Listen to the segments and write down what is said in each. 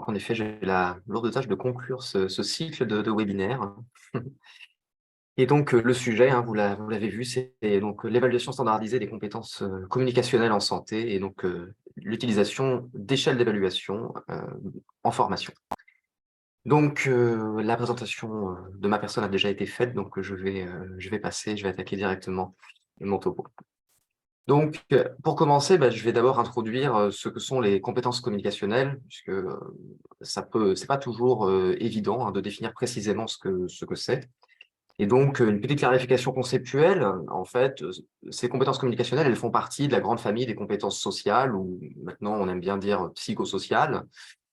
Donc, en effet, j'ai la lourde tâche de conclure ce cycle de webinaires. Et donc, le sujet, hein, vous l'avez vu, c'est donc l'évaluation standardisée des compétences communicationnelles en santé et donc l'utilisation d'échelles d'évaluation en formation. Donc, la présentation de ma personne a déjà été faite, donc je vais attaquer directement mon topo. Donc, pour commencer, je vais d'abord introduire ce que sont les compétences communicationnelles, puisque c'est pas toujours évident hein, de définir précisément ce que c'est. Et donc, une petite clarification conceptuelle, en fait, ces compétences communicationnelles, elles font partie de la grande famille des compétences sociales, ou maintenant on aime bien dire psychosociales,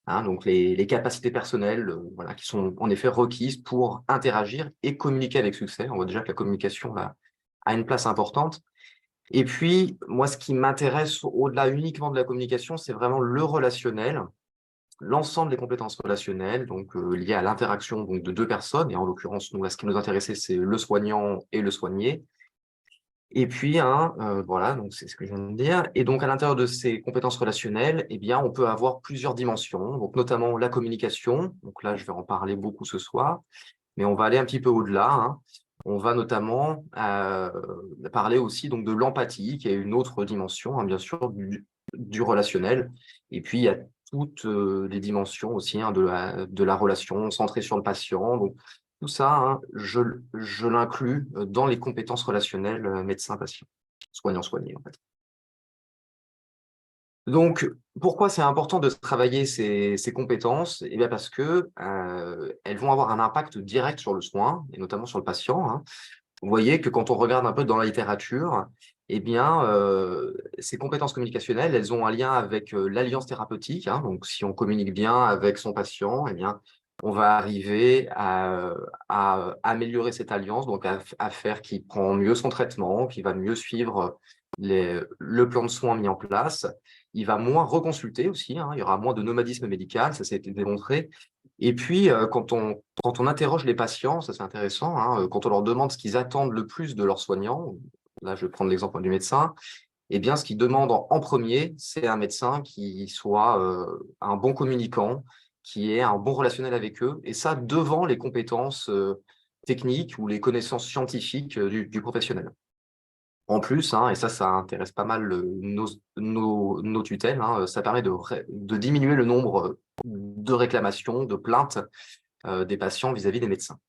hein, donc les capacités personnelles voilà, qui sont en effet requises pour interagir et communiquer avec succès. On voit déjà que la communication a une place importante. Et puis, moi, ce qui m'intéresse au-delà uniquement de la communication, c'est vraiment le relationnel, l'ensemble des compétences relationnelles, donc liées à l'interaction donc de deux personnes. Et en l'occurrence, nous, là, ce qui nous intéressait, c'est le soignant et le soigné. Et puis, hein, voilà, donc c'est ce que je viens de dire. Et donc, à l'intérieur de ces compétences relationnelles, eh bien, on peut avoir plusieurs dimensions, donc notamment la communication. Donc là, je vais en parler beaucoup ce soir, mais on va aller un petit peu au-delà, hein. On va notamment parler aussi donc de l'empathie, qui est une autre dimension, hein, bien sûr, du relationnel. Et puis, il y a toutes les dimensions aussi hein, de la relation centrée sur le patient. Donc, tout ça, hein, je l'inclus dans les compétences relationnelles médecin-patient, soignant-soigné, en fait. Donc, pourquoi c'est important de travailler ces compétences? Eh bien parce que, elles vont avoir un impact direct sur le soin et notamment sur le patient, hein. Vous voyez que quand on regarde un peu dans la littérature, eh bien, ces compétences communicationnelles, elles ont un lien avec, l'alliance thérapeutique, hein. Donc si on communique bien avec son patient, eh bien, on va arriver à améliorer cette alliance, donc à faire qu'il prend mieux son traitement, qu'il va mieux suivre le plan de soins mis en place. Il va moins reconsulter aussi, hein, il y aura moins de nomadisme médical, ça a été démontré. Et puis, quand on interroge les patients, ça c'est intéressant, hein, quand on leur demande ce qu'ils attendent le plus de leurs soignants, là je vais prendre l'exemple du médecin, eh bien ce qu'ils demandent en premier, c'est un médecin qui soit un bon communicant, qui ait un bon relationnel avec eux, et ça devant les compétences techniques ou les connaissances scientifiques du professionnel. En plus, hein, et ça intéresse pas mal nos tutelles, hein, ça permet de diminuer le nombre de réclamations, de plaintes des patients vis-à-vis des médecins.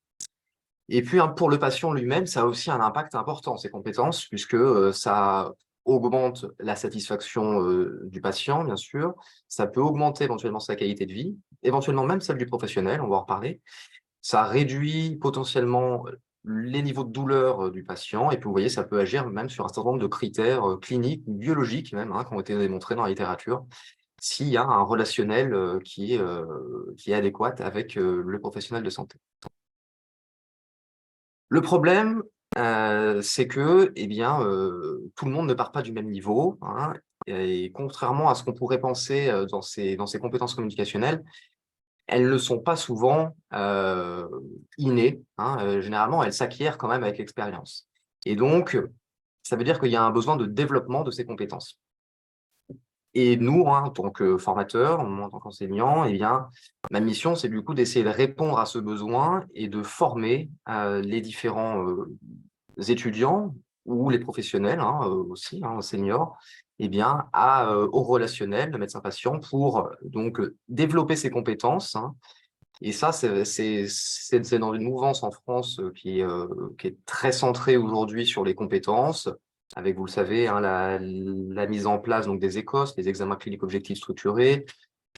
Et puis, hein, pour le patient lui-même, ça a aussi un impact important, ces compétences, puisque ça augmente la satisfaction du patient, bien sûr. Ça peut augmenter éventuellement sa qualité de vie, éventuellement même celle du professionnel, on va en reparler. Ça réduit potentiellement les niveaux de douleur du patient. Et puis, vous voyez, ça peut agir même sur un certain nombre de critères cliniques ou biologiques même, hein, qui ont été démontrés dans la littérature, s'il y a un relationnel qui est adéquat avec le professionnel de santé. Le problème, c'est que, eh bien, tout le monde ne part pas du même niveau, hein, et contrairement à ce qu'on pourrait penser, dans ces compétences communicationnelles, elles ne sont pas souvent, innées, hein, généralement, elles s'acquièrent quand même avec l'expérience. Et donc, ça veut dire qu'il y a un besoin de développement de ces compétences. Et nous, hein, en tant que formateurs, moi en tant qu'enseignant, eh bien, ma mission, c'est du coup d'essayer de répondre à ce besoin et de former, les différents, étudiants ou les professionnels, hein, aussi, hein, seniors, eh bien, au relationnel, de médecin-patient pour donc développer ses compétences, hein. Et ça, c'est dans une mouvance en France qui est très centrée aujourd'hui sur les compétences, avec, vous le savez, hein, la mise en place donc, des ECOS, les examens cliniques objectifs structurés,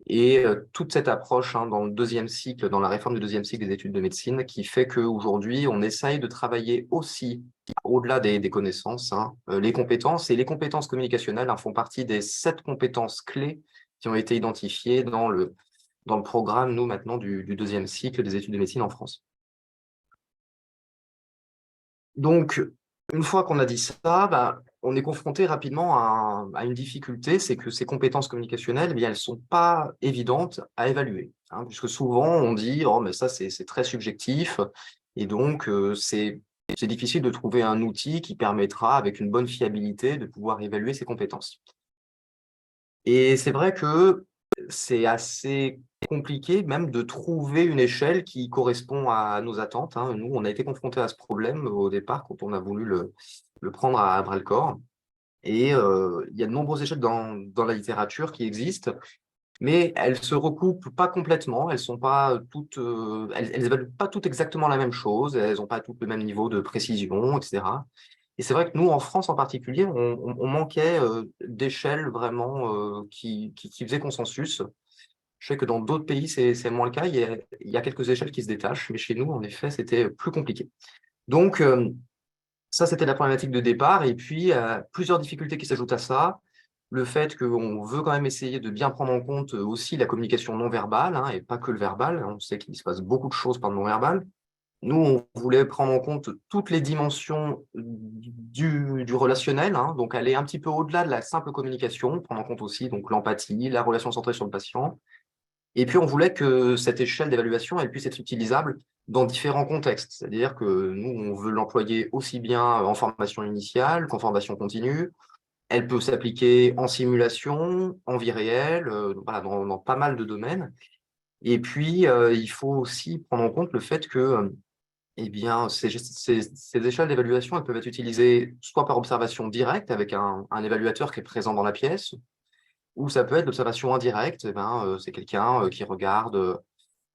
et toute cette approche hein, dans le deuxième cycle, dans la réforme du deuxième cycle des études de médecine, qui fait qu'aujourd'hui, on essaye de travailler aussi, au-delà des connaissances, hein, les compétences. Et les compétences communicationnelles hein, font partie des 7 compétences clés qui ont été identifiées dans le programme, nous, maintenant, du deuxième cycle des études de médecine en France. Donc, une fois qu'on a dit ça, on est confronté rapidement à une difficulté, c'est que ces compétences communicationnelles, eh bien, elles sont pas évidentes à évaluer, hein, puisque souvent on dit: «Oh mais ça c'est très subjectif» et donc c'est difficile de trouver un outil qui permettra, avec une bonne fiabilité, de pouvoir évaluer ces compétences. Et c'est vrai que c'est assez compliqué même de trouver une échelle qui correspond à nos attentes, hein. Nous, on a été confrontés à ce problème au départ quand on a voulu le prendre à bras-le-corps. Et il y a de nombreuses échelles dans la littérature qui existent, mais elles se recoupent pas complètement. Elles sont pas toutes, elles évaluent pas toutes exactement la même chose. Elles ont pas toutes le même niveau de précision, etc. Et c'est vrai que nous, en France en particulier, on manquait d'échelles vraiment qui faisaient consensus. Je sais que dans d'autres pays, c'est moins le cas. Il y a quelques échelles qui se détachent, mais chez nous, en effet, c'était plus compliqué. Donc, ça, c'était la problématique de départ. Et puis, plusieurs difficultés qui s'ajoutent à ça. Le fait qu'on veut quand même essayer de bien prendre en compte aussi la communication non verbale, hein, et pas que le verbal. On sait qu'il se passe beaucoup de choses par le non verbal. Nous, on voulait prendre en compte toutes les dimensions du relationnel, hein, donc aller un petit peu au-delà de la simple communication, prendre en compte aussi donc l'empathie, la relation centrée sur le patient. Et puis, on voulait que cette échelle d'évaluation, elle puisse être utilisable dans différents contextes. C'est-à-dire que nous, on veut l'employer aussi bien en formation initiale qu'en formation continue. Elle peut s'appliquer en simulation, en vie réelle, voilà, dans pas mal de domaines. Et puis, il faut aussi prendre en compte le fait que eh bien, ces échelles d'évaluation, elles peuvent être utilisées soit par observation directe avec un évaluateur qui est présent dans la pièce, ou ça peut être l'observation indirecte. Eh ben, c'est quelqu'un qui regarde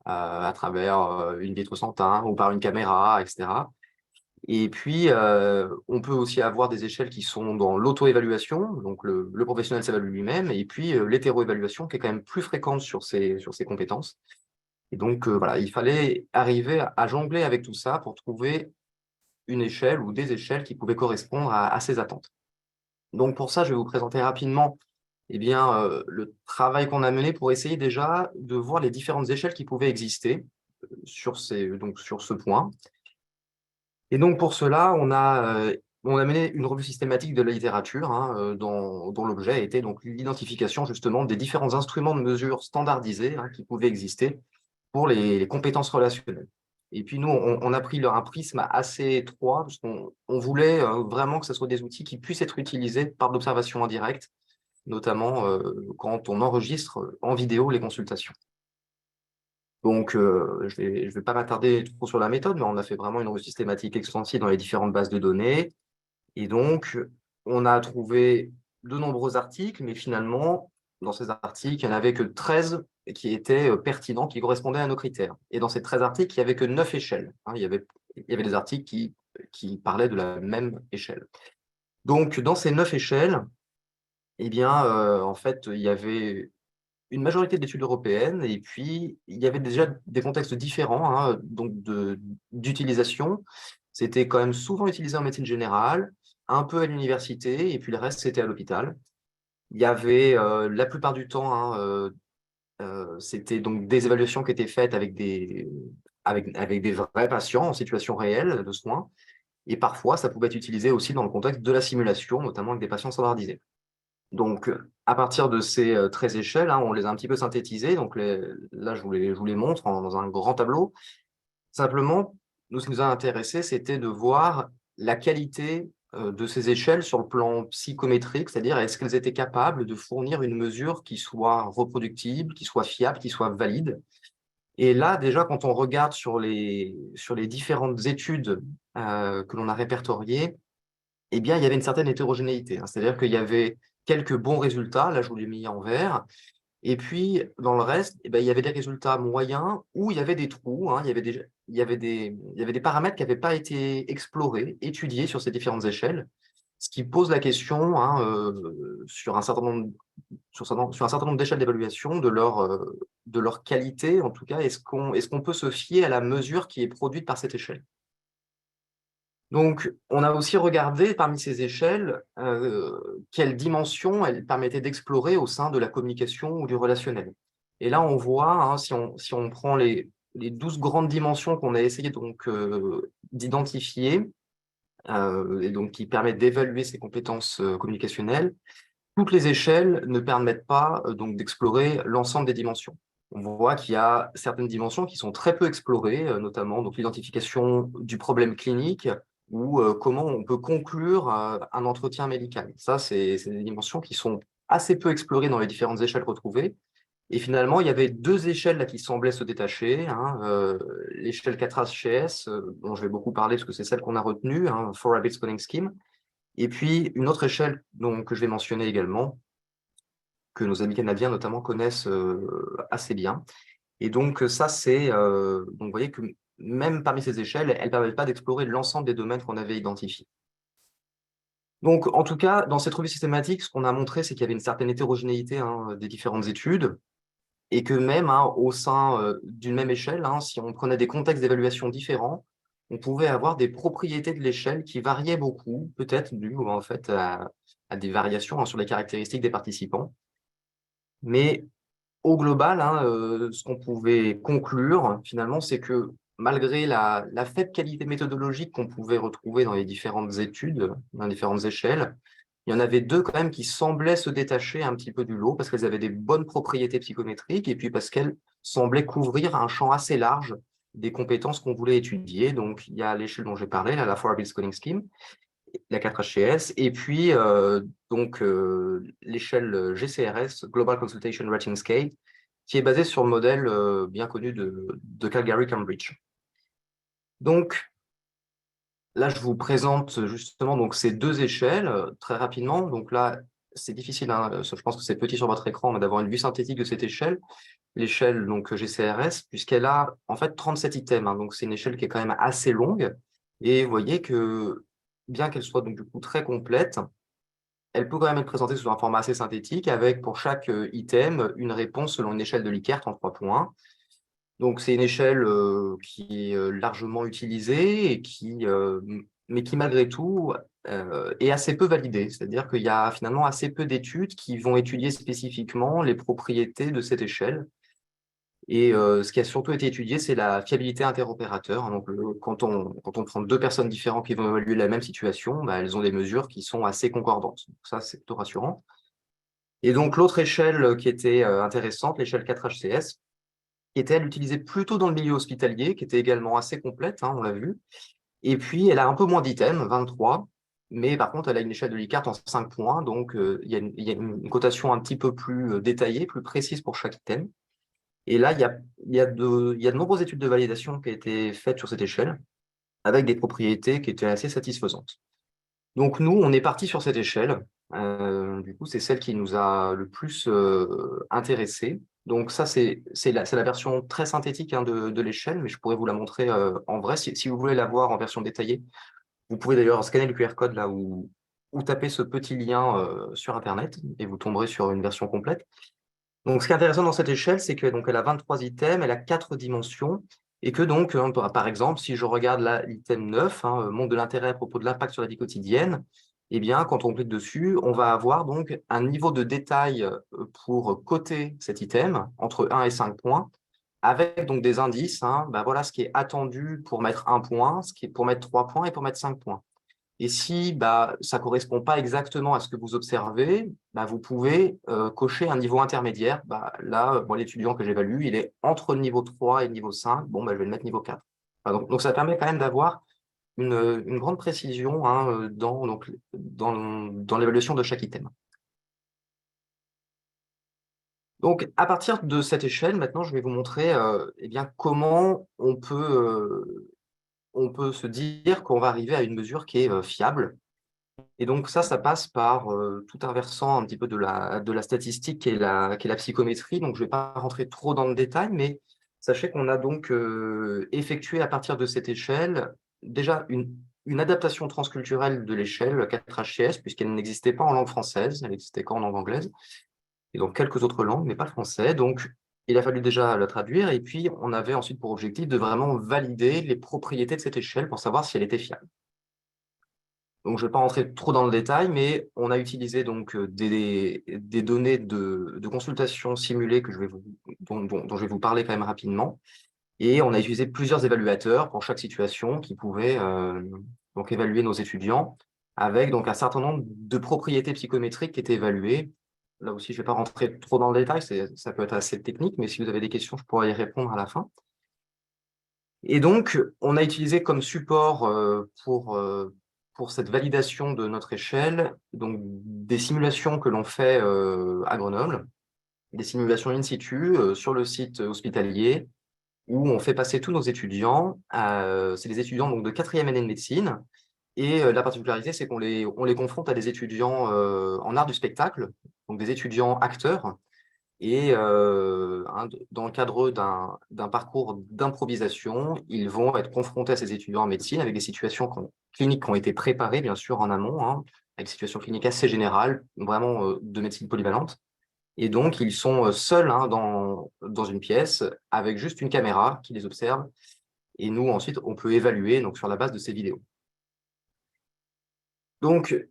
à travers une vitre sans teint ou par une caméra, etc. Et puis, on peut aussi avoir des échelles qui sont dans l'auto-évaluation, donc le professionnel s'évalue lui-même, et puis l'hétéro-évaluation qui est quand même plus fréquente sur ces compétences. Et donc, voilà, il fallait arriver à jongler avec tout ça pour trouver une échelle ou des échelles qui pouvaient correspondre à ces attentes. Donc pour ça, je vais vous présenter rapidement eh bien, le travail qu'on a mené pour essayer déjà de voir les différentes échelles qui pouvaient exister donc sur ce point. Et donc pour cela, on a mené une revue systématique de la littérature, hein, dont l'objet était donc l'identification justement des différents instruments de mesure standardisés, hein, qui pouvaient exister pour les compétences relationnelles. Et puis nous, on a pris un prisme assez étroit, parce qu'on voulait vraiment que ce soit des outils qui puissent être utilisés par l'observation indirecte, notamment quand on enregistre en vidéo les consultations. Donc, je vais pas m'attarder trop sur la méthode, mais on a fait vraiment une revue systématique extensive dans les différentes bases de données. Et donc, on a trouvé de nombreux articles, mais finalement, dans ces articles, il n'y en avait que 13 qui étaient pertinents, qui correspondaient à nos critères. Et dans ces 13 articles, il n'y avait que 9 échelles, hein. Il y avait des articles qui parlaient de la même échelle. Donc, dans ces 9 échelles, eh bien, en fait, il y avait une majorité d'études européennes et puis il y avait déjà des contextes différents, hein, donc d'utilisation. C'était quand même souvent utilisé en médecine générale, un peu à l'université et puis le reste, c'était à l'hôpital. Il y avait la plupart du temps, hein, c'était donc des évaluations qui étaient faites avec des vrais patients en situation réelle de soins. Et parfois, ça pouvait être utilisé aussi dans le contexte de la simulation, notamment avec des patients standardisés. Donc, à partir de ces 13 échelles, hein, on les a un petit peu synthétisées. Donc, là, je vous les montre dans un grand tableau. Simplement, nous, ce qui nous a intéressé, c'était de voir la qualité de ces échelles sur le plan psychométrique, c'est-à-dire est-ce qu'elles étaient capables de fournir une mesure qui soit reproductible, qui soit fiable, qui soit valide. Et là, déjà, quand on regarde sur les différentes études que l'on a répertoriées, eh bien, il y avait une certaine hétérogénéité, hein. C'est-à-dire qu'il y avait quelques bons résultats, là, je vous l'ai mis en vert, et puis dans le reste, eh ben, il y avait des résultats moyens ou il y avait des trous, hein. Il y avait des paramètres qui n'avaient pas été explorés, étudiés sur ces différentes échelles, ce qui pose la question, hein, sur un certain nombre d'échelles d'évaluation de leur qualité, en tout cas, est-ce qu'on peut se fier à la mesure qui est produite par cette échelle? Donc, on a aussi regardé parmi ces échelles, quelles dimensions elles permettaient d'explorer au sein de la communication ou du relationnel. Et là, on voit, hein, si on prend les 12 grandes dimensions qu'on a essayé donc d'identifier, et donc qui permettent d'évaluer ces compétences communicationnelles, toutes les échelles ne permettent pas donc d'explorer l'ensemble des dimensions. On voit qu'il y a certaines dimensions qui sont très peu explorées, notamment donc l'identification du problème clinique ou comment on peut conclure un entretien médical. Ça, c'est des dimensions qui sont assez peu explorées dans les différentes échelles retrouvées. Et finalement, il y avait deux échelles là, qui semblaient se détacher, hein, l'échelle 4HCS, dont je vais beaucoup parler parce que c'est celle qu'on a retenue, hein, 4-Rabbit Scoring Scheme, et puis une autre échelle que je vais mentionner également, que nos amis canadiens notamment connaissent assez bien. Et donc ça, donc vous voyez que même parmi ces échelles, elles ne permettent pas d'explorer l'ensemble des domaines qu'on avait identifiés. Donc, en tout cas, dans cette revue systématique, ce qu'on a montré, c'est qu'il y avait une certaine hétérogénéité, hein, des différentes études, et que même, hein, au sein d'une même échelle, hein, si on prenait des contextes d'évaluation différents, on pouvait avoir des propriétés de l'échelle qui variaient beaucoup, peut-être dues en fait à des variations, hein, sur les caractéristiques des participants. Mais au global, hein, ce qu'on pouvait conclure finalement, c'est que malgré la faible qualité méthodologique qu'on pouvait retrouver dans les différentes études, dans les différentes échelles, il y en avait deux quand même qui semblaient se détacher un petit peu du lot parce qu'elles avaient des bonnes propriétés psychométriques et puis parce qu'elles semblaient couvrir un champ assez large des compétences qu'on voulait étudier. Donc, il y a l'échelle dont j'ai parlé, là, la 4-Rabbit Scoring Scheme, la 4HCS, et puis l'échelle GCRS, Global Consultation Rating Scale, qui est basée sur le modèle bien connu de Calgary-Cambridge. Donc, là, je vous présente justement donc, ces deux échelles très rapidement. Donc là, c'est difficile, hein, je pense que c'est petit sur votre écran, mais d'avoir une vue synthétique de cette échelle. L'échelle donc GCRS, puisqu'elle a en fait 37 items, hein, donc c'est une échelle qui est quand même assez longue. Et vous voyez que, bien qu'elle soit donc du coup très complète, elle peut quand même être présentée sous un format assez synthétique, avec pour chaque item une réponse selon une échelle de Likert en 3 points. Donc c'est une échelle qui est largement utilisée, et mais qui malgré tout est assez peu validée. C'est-à-dire qu'il y a finalement assez peu d'études qui vont étudier spécifiquement les propriétés de cette échelle. Et ce qui a surtout été étudié, c'est la fiabilité interopérateur. Donc, quand on prend deux personnes différentes qui vont évaluer la même situation, bah, elles ont des mesures qui sont assez concordantes. Donc, ça, c'est plutôt rassurant. Et donc, l'autre échelle qui était intéressante, l'échelle 4HCS, qui était, elle, utilisée plutôt dans le milieu hospitalier, qui était également assez complète, hein, on l'a vu. Et puis, elle a un peu moins d'items, 23, mais par contre, elle a une échelle de Likert en 5 points, donc il y a une cotation un petit peu plus détaillée, plus précise pour chaque item. Et là, il y a de nombreuses études de validation qui ont été faites sur cette échelle, avec des propriétés qui étaient assez satisfaisantes. Donc nous, on est parti sur cette échelle. Du coup, c'est celle qui nous a le plus intéressé. Donc ça, c'est la version très synthétique, hein, de l'échelle, mais je pourrais vous la montrer en vrai. Si vous voulez la voir en version détaillée, vous pouvez d'ailleurs scanner le QR code là ou taper ce petit lien sur Internet et vous tomberez sur une version complète. Donc, ce qui est intéressant dans cette échelle, c'est que donc elle a 23 items, elle a 4 dimensions, et que donc, par exemple, si je regarde l'item 9, hein, montre de l'intérêt à propos de l'impact sur la vie quotidienne, eh bien, quand on clique dessus, on va avoir donc un niveau de détail pour coter cet item entre 1 et 5 points, avec donc des indices, hein, ben voilà ce qui est attendu pour mettre 1 point, ce qui est pour mettre 3 points et pour mettre 5 points. Et si ça ne correspond pas exactement à ce que vous observez, vous pouvez cocher un niveau intermédiaire. Là, moi, l'étudiant que j'évalue, il est entre le niveau 3 et le niveau 5. Bon, je vais le mettre niveau 4. Donc, ça permet quand même d'avoir une grande précision, hein, dans l'évaluation de chaque item. Donc, à partir de cette échelle, maintenant, je vais vous montrer eh bien, comment on peut se dire qu'on va arriver à une mesure qui est fiable. Et donc ça passe par tout un versant un petit peu de la statistique qui est qui est la psychométrie. Donc je ne vais pas rentrer trop dans le détail, mais sachez qu'on a donc effectué à partir de cette échelle déjà une adaptation transculturelle de l'échelle 4HCS, puisqu'elle n'existait pas en langue française, elle n'existait qu'en langue anglaise, et donc quelques autres langues, mais pas le français. Donc il a fallu déjà la traduire, et puis on avait ensuite pour objectif de vraiment valider les propriétés de cette échelle pour savoir si elle était fiable. Donc, je ne vais pas rentrer trop dans le détail, mais on a utilisé donc des données de consultation simulée dont je vais vous parler quand même rapidement. Et on a utilisé plusieurs évaluateurs pour chaque situation qui pouvaient donc évaluer nos étudiants avec donc un certain nombre de propriétés psychométriques qui étaient évaluées. Là aussi, je ne vais pas rentrer trop dans le détail, ça peut être assez technique, mais si vous avez des questions, je pourrais y répondre à la fin. Et donc, on a utilisé comme support pour cette validation de notre échelle, donc des simulations que l'on fait à Grenoble. des simulations in situ sur le site hospitalier où on fait passer tous nos étudiants. C'est des étudiants donc, de 4e année de médecine. Et la particularité, c'est qu'on les confronte à des étudiants en art du spectacle, donc des étudiants acteurs. Et dans le cadre d'un parcours d'improvisation, ils vont être confrontés à ces étudiants en médecine avec des situations cliniques qui ont été préparées, bien sûr, en amont, hein, avec des situations cliniques assez générales, vraiment de médecine polyvalente. Et donc, ils sont seuls hein, dans une pièce avec juste une caméra qui les observe. Et nous, ensuite, on peut évaluer donc, sur la base de ces vidéos. Donc,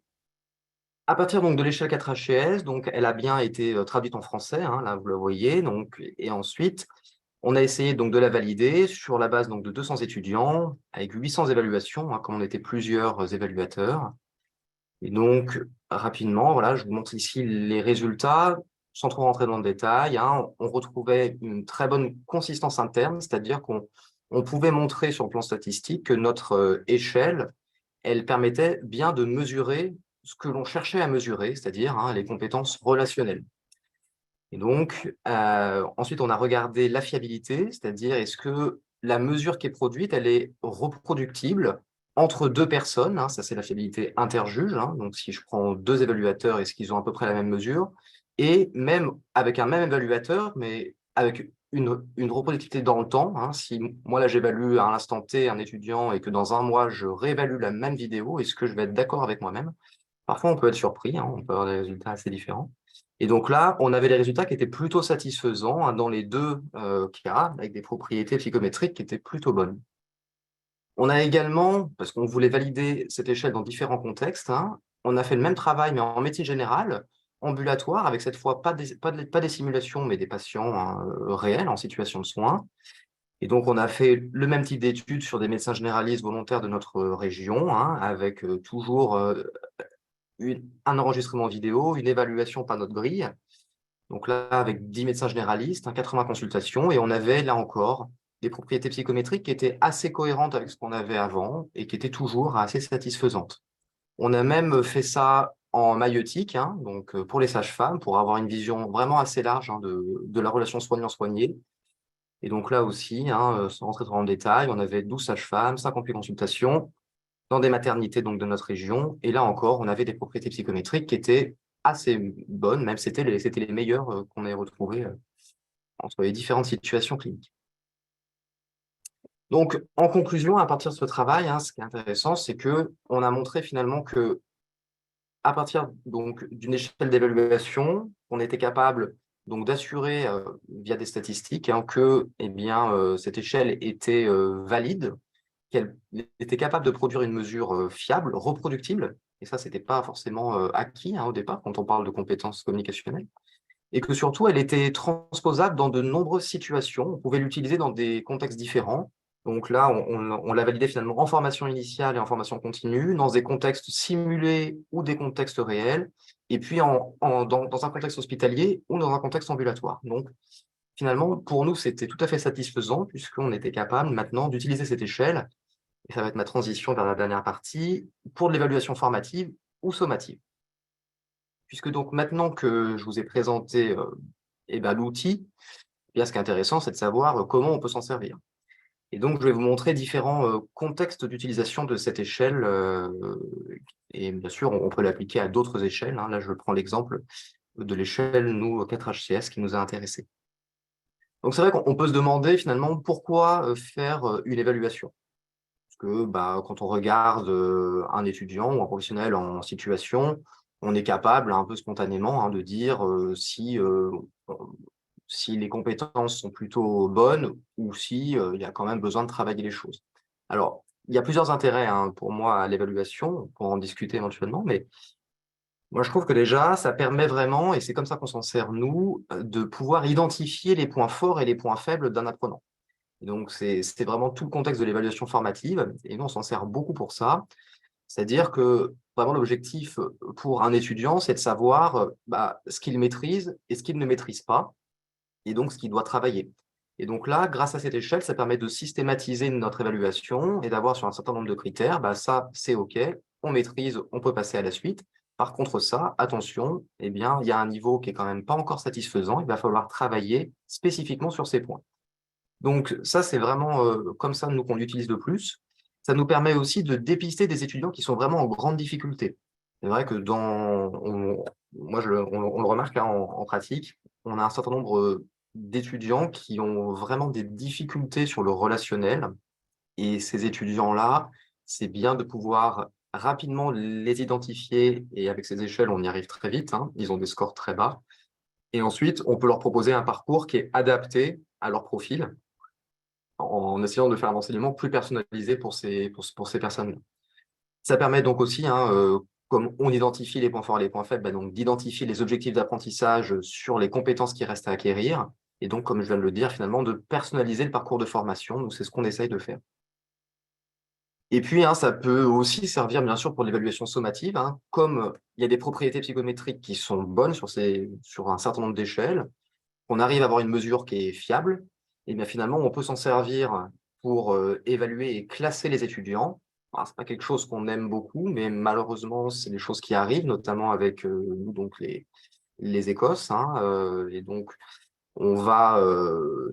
à partir donc, de l'échelle 4HCS, donc, elle a bien été traduite en français, hein, là, vous le voyez. Donc, et ensuite, on a essayé donc, de la valider sur la base donc, de 200 étudiants, avec 800 évaluations, hein, comme on était plusieurs évaluateurs. Et donc, rapidement, voilà, je vous montre ici les résultats. Sans trop rentrer dans le détail, hein, on retrouvait une très bonne consistance interne, c'est-à-dire qu'on pouvait montrer sur le plan statistique que notre échelle, elle permettait bien de mesurer ce que l'on cherchait à mesurer, c'est-à-dire hein, les compétences relationnelles. Et donc, ensuite, on a regardé la fiabilité, c'est-à-dire est-ce que la mesure qui est produite, elle est reproductible entre deux personnes, hein, ça c'est la fiabilité interjuge, hein, donc si je prends deux évaluateurs, est-ce qu'ils ont à peu près la même mesure, et même avec un même évaluateur, mais avec une reproductibilité dans le temps, hein, si moi là j'évalue à l'instant T un étudiant et que dans un mois je réévalue la même vidéo, est-ce que je vais être d'accord avec moi-même? Parfois, on peut être surpris, hein, on peut avoir des résultats assez différents. Et donc là, on avait des résultats qui étaient plutôt satisfaisants hein, dans les deux cas, avec des propriétés psychométriques qui étaient plutôt bonnes. On a également, parce qu'on voulait valider cette échelle dans différents contextes, hein, on a fait le même travail, mais en médecine générale, ambulatoire, avec cette fois pas des simulations, mais des patients hein, réels en situation de soins. Et donc, on a fait le même type d'études sur des médecins généralistes volontaires de notre région, hein, avec toujours un enregistrement vidéo, une évaluation par notre grille. Donc là, avec 10 médecins généralistes, 80 consultations, et on avait là encore des propriétés psychométriques qui étaient assez cohérentes avec ce qu'on avait avant et qui étaient toujours assez satisfaisantes. On a même fait ça en maïeutique, hein, donc pour les sages-femmes, pour avoir une vision vraiment assez large hein, de la relation soignant-soigné. Et donc là aussi, hein, sans rentrer trop en détail, on avait 12 sages-femmes, 58 consultations, dans des maternités donc, de notre région. Et là encore, on avait des propriétés psychométriques qui étaient assez bonnes, même c'était les meilleures qu'on ait retrouvées entre les différentes situations cliniques. Donc, en conclusion, à partir de ce travail, hein, ce qui est intéressant, c'est que on a montré finalement que à partir donc d'une échelle d'évaluation, on était capable donc d'assurer via des statistiques hein, que eh bien, cette échelle était valide, qu'elle était capable de produire une mesure fiable, reproductible, et ça, c'était pas forcément acquis hein, au départ quand on parle de compétences communicationnelles, et que surtout, elle était transposable dans de nombreuses situations. On pouvait l'utiliser dans des contextes différents. Donc là, on l'a validé finalement en formation initiale et en formation continue, dans des contextes simulés ou des contextes réels, et puis dans un contexte hospitalier ou dans un contexte ambulatoire. Donc, finalement, pour nous, c'était tout à fait satisfaisant, puisqu'on était capable maintenant d'utiliser cette échelle et ça va être ma transition vers la dernière partie, pour de l'évaluation formative ou sommative. Puisque donc maintenant que je vous ai présenté eh ben, l'outil, eh bien, ce qui est intéressant, c'est de savoir comment on peut s'en servir. Et donc, je vais vous montrer différents contextes d'utilisation de cette échelle. Et bien sûr, on peut l'appliquer à d'autres échelles, hein. Là, je prends l'exemple de l'échelle, nous, 4HCS, qui nous a intéressés. Donc, c'est vrai qu'on peut se demander finalement pourquoi faire une évaluation. Parce que bah, quand on regarde un étudiant ou un professionnel en situation, on est capable un peu spontanément hein, de dire si les compétences sont plutôt bonnes ou si il y a quand même besoin de travailler les choses. Alors, il y a plusieurs intérêts hein, pour moi à l'évaluation, on pourra en discuter éventuellement, mais moi je trouve que déjà, ça permet vraiment, et c'est comme ça qu'on s'en sert nous, de pouvoir identifier les points forts et les points faibles d'un apprenant. Et donc, c'était vraiment tout le contexte de l'évaluation formative, et nous, on s'en sert beaucoup pour ça. C'est-à-dire que vraiment l'objectif pour un étudiant, c'est de savoir bah, ce qu'il maîtrise et ce qu'il ne maîtrise pas, et donc ce qu'il doit travailler. Et donc là, grâce à cette échelle, ça permet de systématiser notre évaluation et d'avoir sur un certain nombre de critères, bah, ça, c'est OK, on maîtrise, on peut passer à la suite. Par contre ça, attention, eh bien, il y a un niveau qui est quand même pas encore satisfaisant, il va falloir travailler spécifiquement sur ces points. Donc ça, c'est vraiment, comme ça, nous, qu'on l'utilise le plus. Ça nous permet aussi de dépister des étudiants qui sont vraiment en grande difficulté. C'est vrai que moi, on le remarque là en pratique, on a un certain nombre d'étudiants qui ont vraiment des difficultés sur le relationnel. Et ces étudiants-là, c'est bien de pouvoir rapidement les identifier. Et avec ces échelles, on y arrive très vite, hein. Ils ont des scores très bas. Et ensuite, on peut leur proposer un parcours qui est adapté à leur profil, en essayant de faire un enseignement plus personnalisé pour ces personnes. Ça permet donc aussi, hein, comme on identifie les points forts et les points faibles, bah donc d'identifier les objectifs d'apprentissage sur les compétences qui restent à acquérir. Et donc, comme je viens de le dire, finalement, de personnaliser le parcours de formation. Donc, c'est ce qu'on essaye de faire. Et puis, hein, ça peut aussi servir, bien sûr, pour l'évaluation sommative, hein. Comme il y a des propriétés psychométriques qui sont bonnes sur un certain nombre d'échelles, qu'on arrive à avoir une mesure qui est fiable, et bien finalement, on peut s'en servir pour évaluer et classer les étudiants. Alors, c'est pas quelque chose qu'on aime beaucoup, mais malheureusement, c'est des choses qui arrivent, notamment avec nous, donc les Écosses, hein, et donc, on va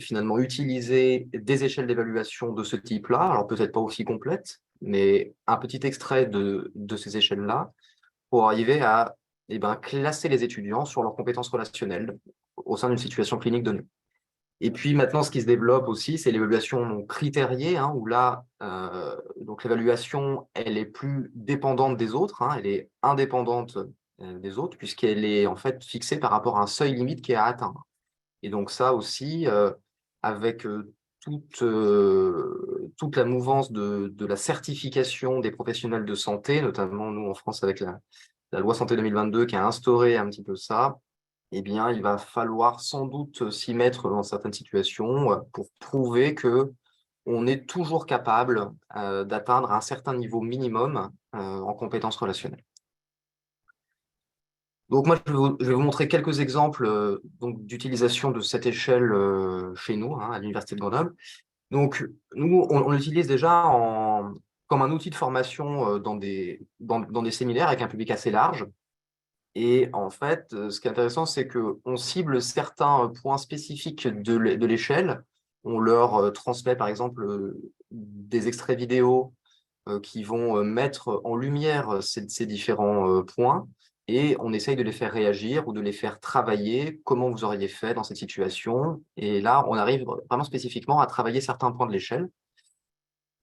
finalement utiliser des échelles d'évaluation de ce type-là, alors peut-être pas aussi complètes, mais un petit extrait de ces échelles-là pour arriver à eh ben, classer les étudiants sur leurs compétences relationnelles au sein d'une situation clinique donnée. Et puis maintenant, ce qui se développe aussi, c'est l'évaluation critériée, hein, où là, donc l'évaluation, elle est plus dépendante des autres, hein, elle est indépendante des autres, puisqu'elle est en fait fixée par rapport à un seuil limite qui est à atteindre. Et donc ça aussi, avec toute la mouvance de la certification des professionnels de santé, notamment nous en France avec la loi santé 2022 qui a instauré un petit peu ça, eh bien, il va falloir sans doute s'y mettre dans certaines situations pour prouver que on est toujours capable d'atteindre un certain niveau minimum en compétences relationnelles. Donc moi, je vais vous montrer quelques exemples donc d'utilisation de cette échelle chez nous, hein, à l'Université de Grenoble. Donc nous, on l'utilise déjà comme un outil de formation dans des séminaires avec un public assez large. Et en fait, ce qui est intéressant, c'est qu'on cible certains points spécifiques de l'échelle. On leur transmet par exemple des extraits vidéo qui vont mettre en lumière ces différents points et on essaye de les faire réagir ou de les faire travailler, comment vous auriez fait dans cette situation. Et là, on arrive vraiment spécifiquement à travailler certains points de l'échelle.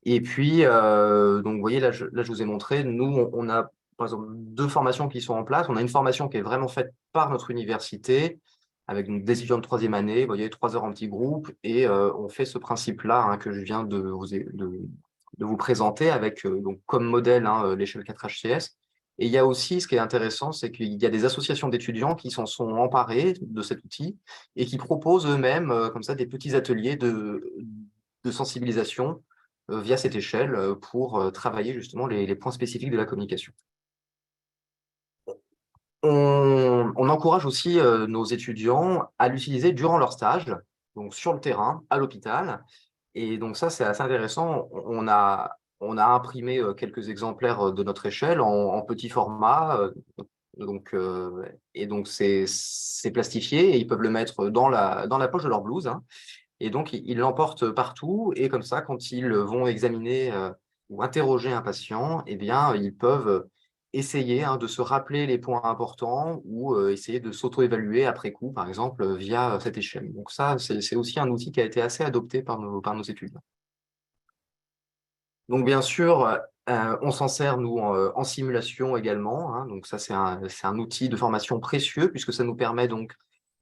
Et puis, donc vous voyez, là, je vous ai montré, nous, on a par exemple 2 formations qui sont en place. On a une formation qui est vraiment faite par notre université, avec donc des étudiants de 3e année, vous voyez, 3 heures en petits groupes, et on fait ce principe-là, hein, que je viens de vous présenter avec donc comme modèle, hein, l'échelle 4HCS. Et il y a aussi, ce qui est intéressant, c'est qu'il y a des associations d'étudiants qui s'en sont emparés de cet outil et qui proposent eux-mêmes, comme ça, des petits ateliers de sensibilisation via cette échelle pour travailler justement les points spécifiques de la communication. On encourage aussi nos étudiants à l'utiliser durant leur stage, donc sur le terrain, à l'hôpital. Et donc ça, c'est assez intéressant. On a imprimé quelques exemplaires de notre échelle en petit format. Donc, et donc, c'est plastifié et ils peuvent le mettre dans la poche de leur blouse, hein. Et donc, ils l'emportent partout. Et comme ça, quand ils vont examiner ou interroger un patient, eh bien, ils peuvent essayer, hein, de se rappeler les points importants ou essayer de s'auto-évaluer après coup, par exemple, via cette échelle. Donc ça, c'est aussi un outil qui a été assez adopté par nos études. Donc bien sûr, on s'en sert, nous, en simulation également, hein. Donc ça, c'est un outil de formation précieux puisque ça nous permet donc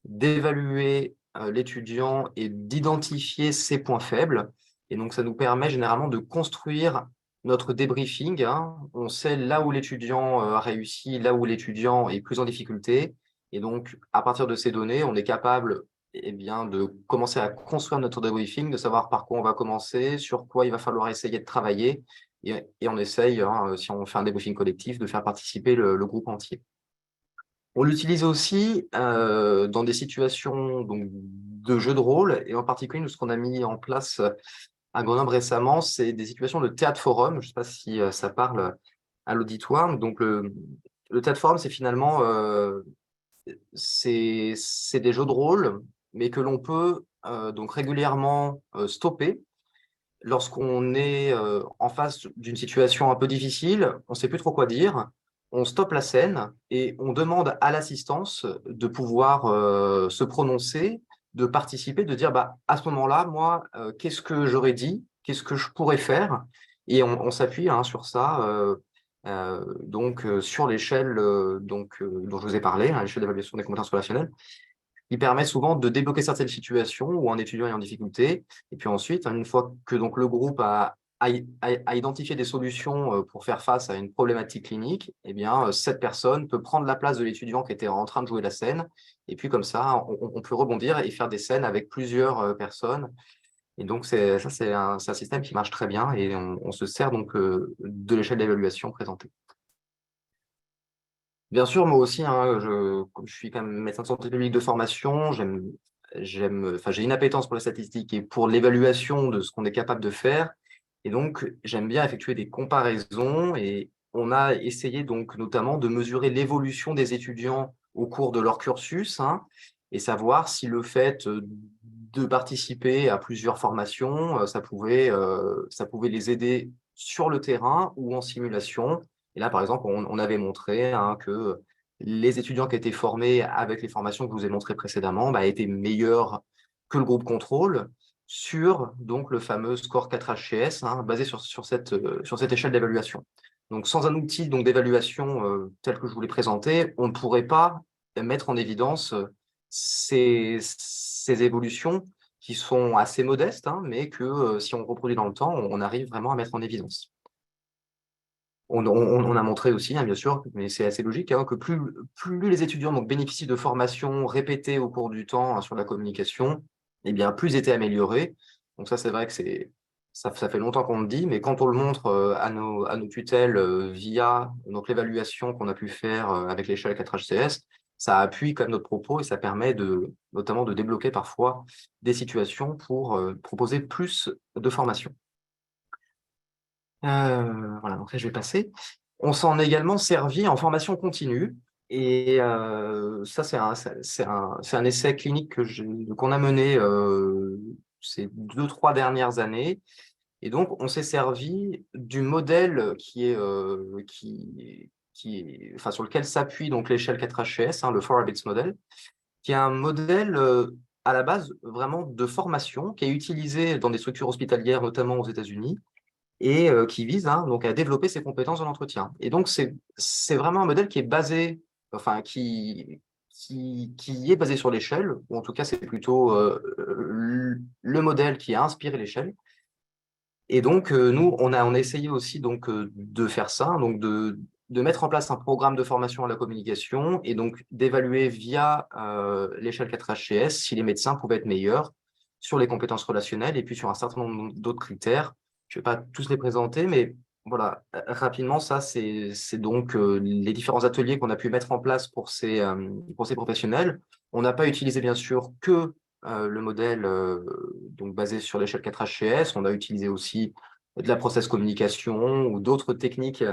d'évaluer l'étudiant et d'identifier ses points faibles. Et donc, ça nous permet généralement de construire notre débriefing, hein. On sait là où l'étudiant a réussi, là où l'étudiant est plus en difficulté. Et donc, à partir de ces données, on est capable eh bien, de commencer à construire notre débriefing, de savoir par quoi on va commencer, sur quoi il va falloir essayer de travailler. Et on essaye, hein, si on fait un débriefing collectif, de faire participer le groupe entier. On l'utilise aussi dans des situations donc, de jeux de rôle, et en particulier, nous, ce qu'on a mis en place à Grenoble récemment, c'est des situations de théâtre forum. Je ne sais pas si ça parle à l'auditoire. Donc, Le tas de formes, c'est finalement, c'est des jeux de rôle, mais que l'on peut, donc régulièrement, stopper lorsqu'on est, en face d'une situation un peu difficile, on ne sait plus trop quoi dire, on stoppe la scène et on demande à l'assistance de pouvoir, se prononcer, de participer, de dire: «Bah, à ce moment-là, moi, qu'est-ce que j'aurais dit? Qu'est-ce que je pourrais faire?» Et on s'appuie, hein, sur ça, donc sur l'échelle, dont je vous ai parlé, hein, l'échelle d'évaluation des compétences relationnelles. Il permet souvent de débloquer certaines situations où un étudiant est en difficulté et puis ensuite, hein, une fois que donc le groupe a identifié des solutions, pour faire face à une problématique clinique, eh bien, cette personne peut prendre la place de l'étudiant qui était en train de jouer la scène et puis comme ça, on peut rebondir et faire des scènes avec plusieurs, personnes et donc c'est un système qui marche très bien et on se sert donc, de l'échelle d'évaluation présentée. Bien sûr, moi aussi, hein, comme je suis quand même médecin de santé publique de formation, enfin, j'ai une appétence pour la statistique et pour l'évaluation de ce qu'on est capable de faire. Et donc, j'aime bien effectuer des comparaisons et on a essayé donc notamment de mesurer l'évolution des étudiants au cours de leur cursus, hein, et savoir si le fait, de participer à plusieurs formations, ça pouvait les aider sur le terrain ou en simulation. Et là, par exemple, on avait montré, hein, que les étudiants qui étaient formés avec les formations que je vous ai montrées précédemment, bah, étaient meilleurs que le groupe contrôle sur donc le fameux score 4 HCS, hein, basé sur cette échelle d'évaluation. Donc sans un outil donc d'évaluation, tel que je vous l'ai présenté, on ne pourrait pas mettre en évidence, ces évolutions qui sont assez modestes, hein, mais que, si on reproduit dans le temps, on arrive vraiment à mettre en évidence. On a montré aussi, hein, bien sûr, mais c'est assez logique, hein, que plus les étudiants donc bénéficient de formations répétées au cours du temps, hein, sur la communication, eh bien, plus ils étaient améliorés. Donc ça, c'est vrai que ça fait longtemps qu'on le dit, mais quand on le montre, à nos tutelles, via donc l'évaluation qu'on a pu faire, avec l'échelle 4 HCS, ça appuie quand même notre propos et ça permet notamment de débloquer parfois des situations pour, proposer plus de formations. Voilà, donc là, je vais passer. On s'en est également servi en formation continue et ça, c'est un essai clinique qu'on a mené, ces 2-3 dernières années et donc on s'est servi du modèle enfin, sur lequel s'appuie donc l'échelle 4 HCS, hein, le 4 Habits Model, qui est un modèle, à la base, vraiment de formation, qui est utilisé dans des structures hospitalières, notamment aux États-Unis et qui vise, hein, donc à développer ses compétences dans l'entretien. Et donc c'est vraiment un modèle qui est basé, enfin qui est basé sur l'échelle, ou en tout cas c'est plutôt, le modèle qui a inspiré l'échelle. Et donc nous, on a essayé aussi donc, de faire ça, donc de mettre en place un programme de formation à la communication et donc d'évaluer via, l'échelle 4 HCS si les médecins pouvaient être meilleurs sur les compétences relationnelles et puis sur un certain nombre d'autres critères. Je ne vais pas tous les présenter, mais voilà, rapidement, ça c'est donc, les différents ateliers qu'on a pu mettre en place pour ces professionnels. On n'a pas utilisé bien sûr que, le modèle, donc basé sur l'échelle 4 HCS. On a utilisé aussi de la process communication ou d'autres techniques,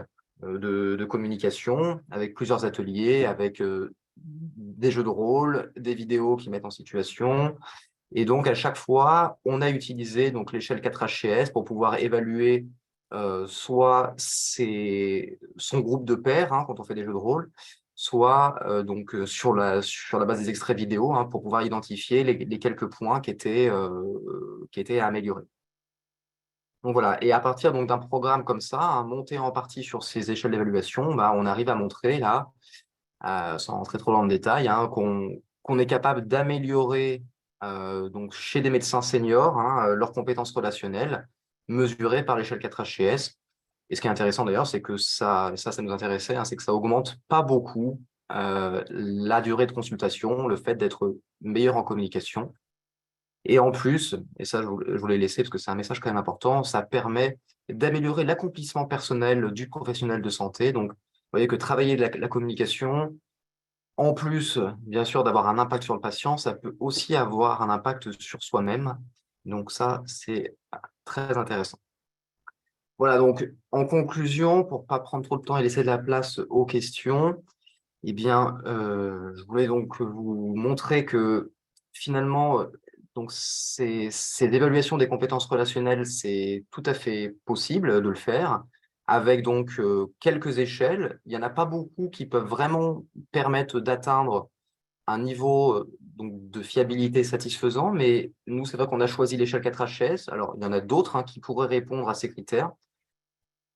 de communication avec plusieurs ateliers, avec, des jeux de rôle, des vidéos qui mettent en situation et donc à chaque fois, on a utilisé donc l'échelle 4 HCS pour pouvoir évaluer, soit son groupe de pairs, hein, quand on fait des jeux de rôle, soit, donc, sur la base des extraits vidéo, hein, pour pouvoir identifier les quelques points qui étaient à améliorer. Donc voilà et à partir donc d'un programme comme ça, hein, monté en partie sur ces échelles d'évaluation, bah, on arrive à montrer là, sans rentrer trop dans le détail, hein, qu'on est capable d'améliorer, donc chez des médecins seniors, hein, leurs compétences relationnelles, mesurées par l'échelle 4 HCS. Et ce qui est intéressant d'ailleurs, c'est que ça nous intéressait, hein, c'est que ça augmente pas beaucoup, la durée de consultation, le fait d'être meilleur en communication. Et en plus, et ça je voulais laisser parce que c'est un message quand même important, ça permet d'améliorer l'accomplissement personnel du professionnel de santé. Donc, vous voyez que travailler la communication, en plus, bien sûr, d'avoir un impact sur le patient, ça peut aussi avoir un impact sur soi-même. Donc ça, c'est très intéressant. Voilà, donc en conclusion, pour pas prendre trop de temps et laisser de la place aux questions, eh bien, je voulais donc vous montrer que finalement, donc ces évaluations des compétences relationnelles, c'est tout à fait possible de le faire avec donc quelques échelles. Il y en a pas beaucoup qui peuvent vraiment permettre d'atteindre un niveau, donc de fiabilité satisfaisant, mais nous, c'est vrai qu'on a choisi l'échelle 4HS. Alors, il y en a d'autres, hein, qui pourraient répondre à ces critères.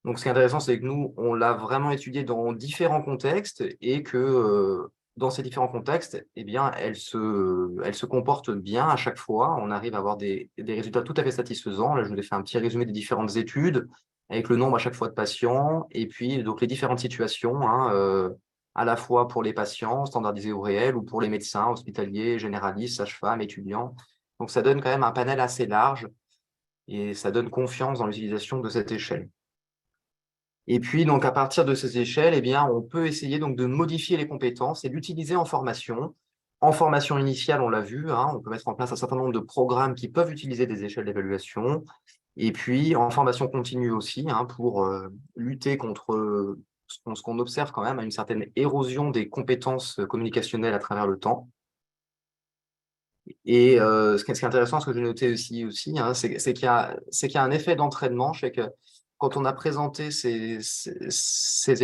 Donc, ce qui est intéressant, c'est que nous, on l'a vraiment étudiée dans différents contextes et que, dans ces différents contextes, eh bien, elle se comporte bien à chaque fois. On arrive à avoir des résultats tout à fait satisfaisants. Là, je vous ai fait un petit résumé des différentes études avec le nombre à chaque fois de patients et puis donc les différentes situations, hein, à la fois pour les patients, standardisés ou réels, ou pour les médecins, hospitaliers, généralistes, sages-femmes, étudiants. Donc, ça donne quand même un panel assez large et ça donne confiance dans l'utilisation de cette échelle. Et puis, donc, à partir de ces échelles, eh bien, on peut essayer donc de modifier les compétences et d'utiliser en formation. En formation initiale, on l'a vu, hein, on peut mettre en place un certain nombre de programmes qui peuvent utiliser des échelles d'évaluation. Et puis, en formation continue aussi, hein, pour lutter contre ce qu'on observe quand même, à une certaine érosion des compétences communicationnelles à travers le temps. Et ce qui est intéressant, ce que j'ai noté aussi, hein, c'est qu'il y a un effet d'entraînement. Je sais que quand on a présenté ces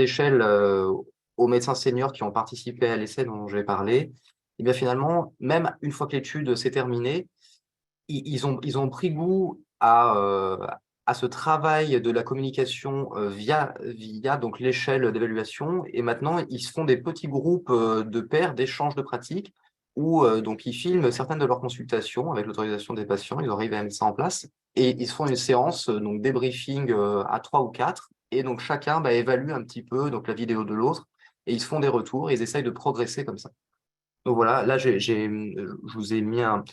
échelles, aux médecins seniors qui ont participé à l'essai dont j'ai parlé, et bien finalement, même une fois que l'étude s'est terminée, ils ont pris goût à ce travail de la communication, via donc l'échelle d'évaluation, et maintenant ils se font des petits groupes, de pairs, d'échanges de pratiques où, donc ils filment certaines de leurs consultations avec l'autorisation des patients. Ils arrivent à mettre ça en place et ils se font une séance, donc débriefing, à 3 ou 4, et donc chacun, bah, évalue un petit peu donc la vidéo de l'autre et ils se font des retours et ils essayent de progresser comme ça. Donc voilà, là je vous ai mis un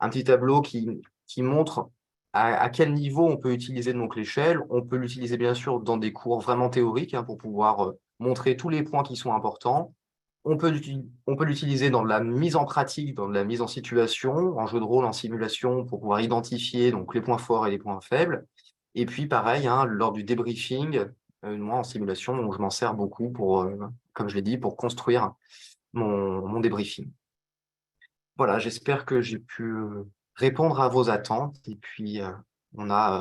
petit tableau qui montre à quel niveau on peut utiliser donc l'échelle. On peut l'utiliser bien sûr dans des cours vraiment théoriques, hein, pour pouvoir, montrer tous les points qui sont importants. On peut l'utiliser dans la mise en pratique, dans la mise en situation, en jeu de rôle, en simulation, pour pouvoir identifier donc les points forts et les points faibles. Et puis pareil, hein, lors du débriefing, moi en simulation, donc je m'en sers beaucoup pour, comme je l'ai dit, pour construire mon débriefing. Voilà, j'espère que j'ai pu, répondre à vos attentes et puis, on a,